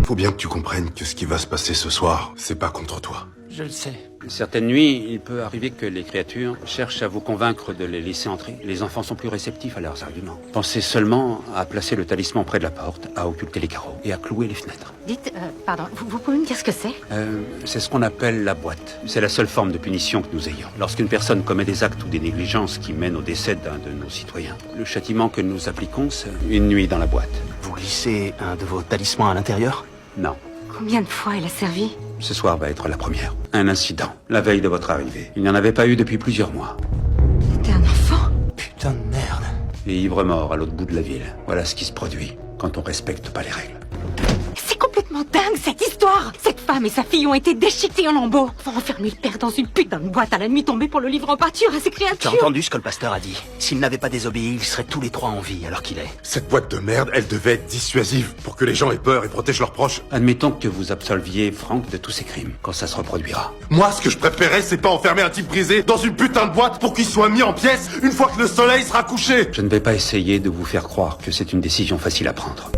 Faut bien que tu comprennes que ce qui va se passer ce soir, c'est pas contre toi. Je le sais. Certaines nuits, il peut arriver que les créatures cherchent à vous convaincre de les laisser entrer. Les enfants sont plus réceptifs à leurs arguments. Pensez seulement à placer le talisman près de la porte, à occulter les carreaux et à clouer les fenêtres. Dites, pardon, vous pouvez me dire ce que c'est? C'est ce qu'on appelle la boîte. C'est la seule forme de punition que nous ayons. Lorsqu'une personne commet des actes ou des négligences qui mènent au décès d'un de nos citoyens, le châtiment que nous appliquons, c'est une nuit dans la boîte. Vous glissez un de vos talismans à l'intérieur? Non. Combien de fois elle a servi? Ce soir va être la première. Un incident, la veille de votre arrivée. Il n'y en avait pas eu depuis plusieurs mois. C'était un enfant? Putain de merde. Et ivre-mort à l'autre bout de la ville. Voilà ce qui se produit quand on respecte pas les règles. C'est complètement dingue cette histoire! Cette femme et sa fille ont été déchiquetées en lambeaux. Faut enfermer le père dans une putain de boîte à la nuit tombée pour le livre en pâture à ces Tu as créatures! entendu ce que le pasteur a dit? S'il n'avait pas désobéi, ils seraient tous les trois en vie alors qu'il est. Cette boîte de merde, elle devait être dissuasive pour que les gens aient peur et protègent leurs proches. Admettons que vous absolviez Frank de tous ses crimes, quand ça se reproduira. Moi, ce que je préférais, c'est pas enfermer un type brisé dans une putain de boîte pour qu'il soit mis en pièces une fois que le soleil sera couché. Je ne vais pas essayer de vous faire croire que c'est une décision facile à prendre.